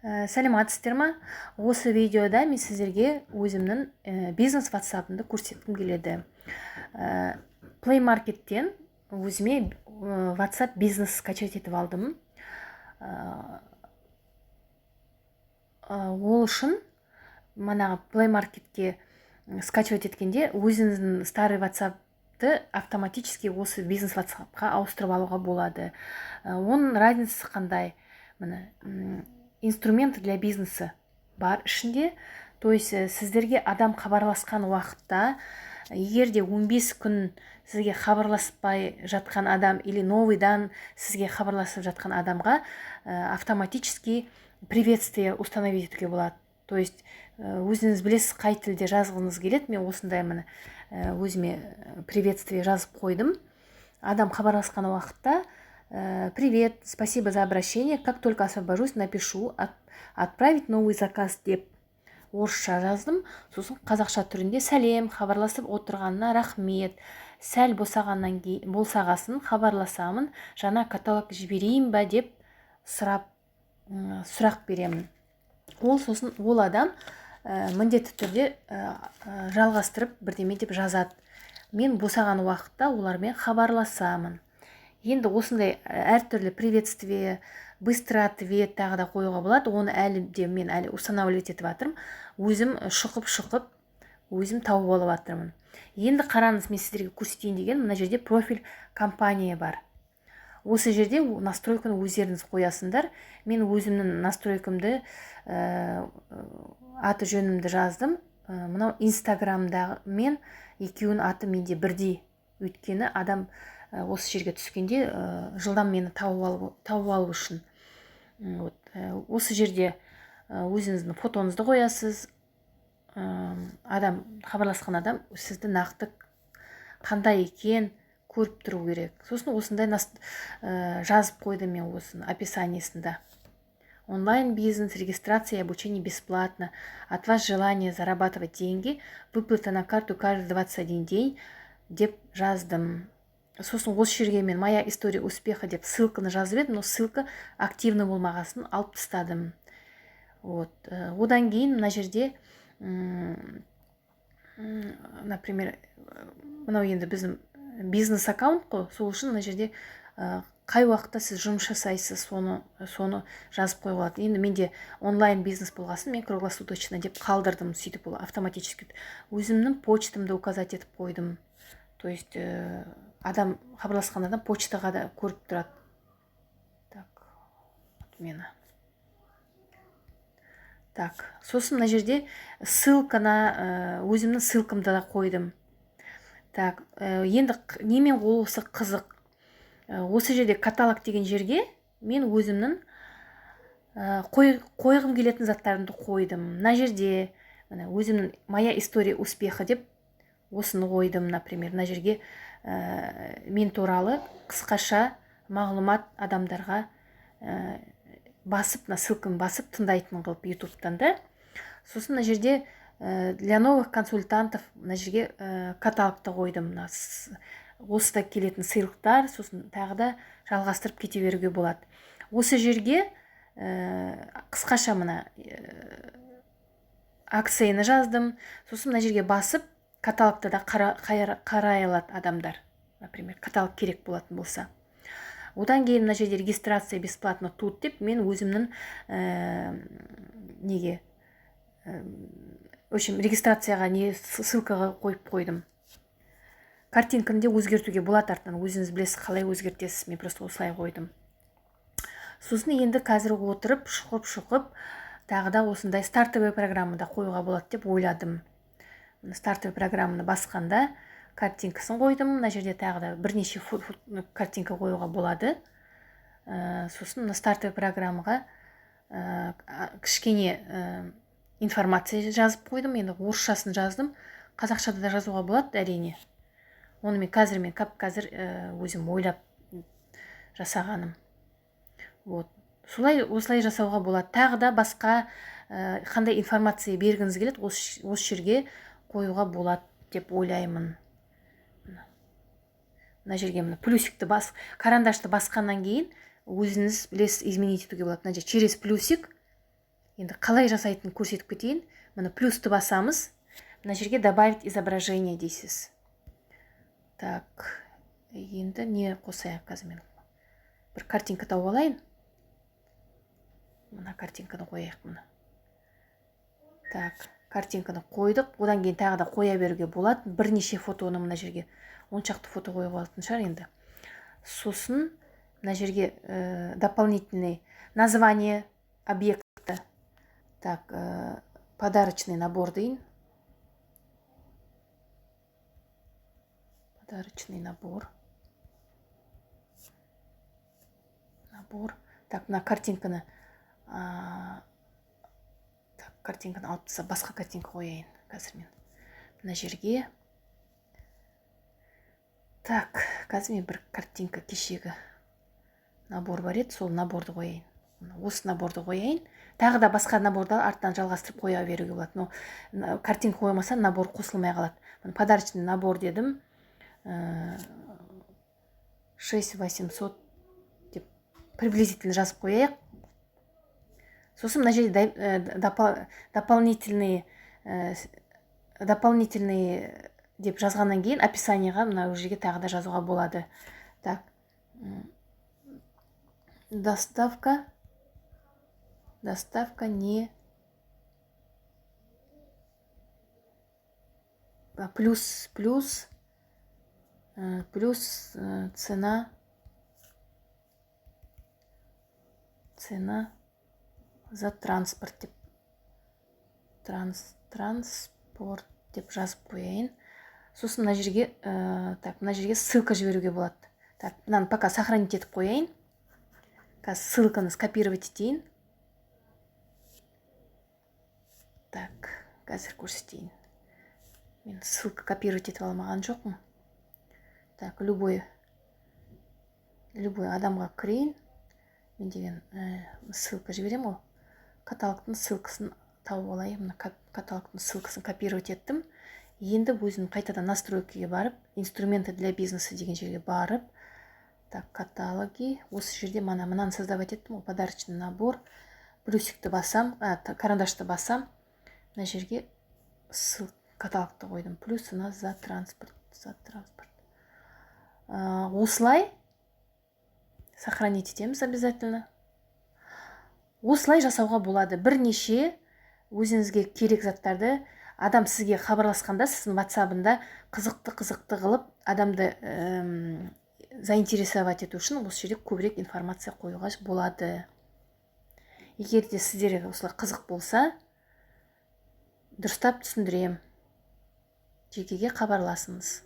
Сәлематсыздар ма? Осы видеода мен сіздерге өзімнің бизнес WhatsApp-ымды көрсеткім келеді. Play Market-тен өзіме WhatsApp бизнес скачать етіп алдым. Ол үшін манағы Play Market-ке скачивать еткенде өзіңіздің старый WhatsApp-ты автоматически осы бизнес WhatsApp-қа ауыстырып алуға болады. Оның разницасы қандай? Инструменты для бизнеса бар ішінде. То есть сіздерге адам хабарласқан уақытта, егерде 15 күн сізге хабарласпай жатқан адам или новыйдан сізге хабарласып жатқан адамға автоматически приветствие установить етуге болады. То есть өзіңіз білесіз қай тілде жазғыңыз келеді. Мен осындай өзіме приветствие жазып қойдым. Адам хабарласқан уақытта: привет, спасибо за обращение, как только освобожусь, напишу, отправить новый заказ деп орысша жаздым. Сосын қазақша түрінде: сәлем, хабарласып отырғанына рахмет, сәл болсағасын хабарласамын, жаңа каталог жіберейін ба деп сұрақ беремін. Сосын ол адам міндетті түрде жалғастырып бірдеме деп жазады. Мен босаған уақытта олармен хабарласамын. Енді осындай әртүрлі приветствие, быстрый ответ тағы да қоюға болады. Оны мен әлі устанавливать етіп жатырмын. Өзім шұқып, өзім тауып алып жатырмын. Енді қараңыз, мен сіздерге көрсетейін деген, мына жерде профиль компания бар. Осы жерде настройканы өздеріңіз қоясыңдар. Мен өзімнің настройкамды, аты жөнімді жаздым. Мынау Инстаграмда мен екеуінің аты менде бірдей. Өйткені адам осы жерге түскенде жылдам мені тауып алу үшін. Осы жерде өзіңіздің фотоңызды қоясыз. Хабарласқан адам сізді нақты қандай екен көріп тұру керек. Сосын осындай жазып қойдым мен осыны описаниесінде. Онлайн бизнес, регистрация и обучение бесплатно. От вас желание зарабатывать деньги. Выплата на карту каждый 21 день деп жаздым. Сосын осы жерге мен моя история успеха деп ссылканы жазып едім, но ссылка активны болмағасын алып тастадым. Одан кейін мына жерде, например, мынау енді біздің бизнес аккаунт қой, сол үшін мына жерде қай уақытта сіз жұмыс жасайсыз, соны жазып қойып алады. Енді менде онлайн бизнес болғасын, мен круглосуточно деп қалдырдым, сөйтіп ол автоматически. Өзімнің почтамды указать етіп қойдым. То есть адам хабарласқан адам почтаға да көріп тұрады. Сосын мына жерде ссылканы, өзімнің ссылкамды да қойдым. Енді немен осы қызық? Осы жерде каталог деген жерге мен өзімнің қойғым келетін заттарымды қойдым. Мына жерде өзімнің моя история успеха деп осыны қойдым, например. Мына жерге мен туралы қысқаша мағлұмат адамдарға ссылканы басып тыңдайтын қылып ютубтан да. Сосын мына жерде для новых консультантов мына жерге каталогты қойдым. Осыда келетін сыйлықтар, сосын тағы да жалғастырып кете беруге болады. Осы жерге қысқаша мына акцияны жаздым. Сосын мына жерге басып каталогты да қарай алады адамдар. Например, каталог керек болатын болса. Одан кейін мына жерде регистрация бесплатно тут деп мен өзімнің регистрацияға ссылкаға қойып қойдым. Картинканы де өзгертуге болады артынан. Өзіңіз білесіз қалай өзгертесіз. Мен просто осылай қойдым. Сосын енді қазір отырып, шұқып, тағы да осындай стартовый программада қоюға болады деп ойладым. Стартовый программаны басқанда картинкасын қойдым. Мына жерде тағы да бірнеше картинка қоюға болады. Сосын стартовый программаға кішкене информация жазып қойдым. Енді орысшасын жаздым. Қазақшада да жазуға болады, әрине. Оны мен қазір өзім ойлап жасағаным. Осылай жасауға болады. Тағы да басқа қандай информация бергіңіз келеді, осы жерге қоюға болады деп ойлаймын. Мына жерге плюсикті карандашты басқаннан кейін өзіңіз білесіз изменить етуге болады. Мына жерде через плюсик Енді қалай жасайтынын көрсетіп кетейін. Мына плюсты басамыз. Мына жерге добавить изображение дейсіз. Так, енді не қосайық қазір мен? Бір картинка тауып алайын. Мына картинканы қояйық мына. Так, картинканы қойдық. Одан кейін тағы да қоя беруге болады. Бірнеше фотоны мына жерге. 10 шақты фото қойып алатын шығар енді. Сосын мына жерге дополнительный название объекта. Так, подарочный набор дейін. Подарочный набор. Так, мына картинканы алып тастап басқа картинка қояйын қазір мен. Мына жерге. Так, қазір мен бір картинка кешегі набор бар еді, сол наборды қояйын. Осы наборды қояйын. Тағы да басқа наборды артынан жалғастырып қоя беруге болады. Но картинка қоймаса набор қосылмай қалады. Подарочный набор дедім. 6800 деп приблизительно жазып қояйық. Сосын мына жерде дополнительные деп жазғаннан кейін описаниеға мына жерге тағы да жазуға болады. Так. Доставка не плюс цена за транспорт деп транспорт деп жазып қояйын. Сосын мына жерге ссылка жіберуге болады. Так, мынаны пока сохранить етіп қояйын. Қазір ссылканы скопировать етейін. Так, қазір көрсетейін. Мен ссылка копировать етіп алмаған жоқпын. Так, любой адамға кірейін. Мен деген ссылка жіберем ғой. Каталогтың ссылкасын тауып алайын. Каталогтың ссылкасын копировать еттім. Енді өзім қайтадан настройкаға барып, инструменты для бизнеса деген жерге барып, так, каталоги, осы жерде мынаны создавать еттім, подарочный набор, плюсикті басам, карандашты басам, мына жерге каталогты қойдым, плюс у нас за транспорт. Осылай сохранить етеміз обязательно. Осылай жасауға болады. Бірнеше өзіңізге керек заттарды адам сізге хабарласқанда, сіздің WhatsApp-ында қызықты қылып, адамды заинтересовать ету үшін осы жерде көбірек информация қоюға болады. Егер де сіздерге осылай қызық болса, дұрыстап түсіндірем. Жекеге хабарласыңыз.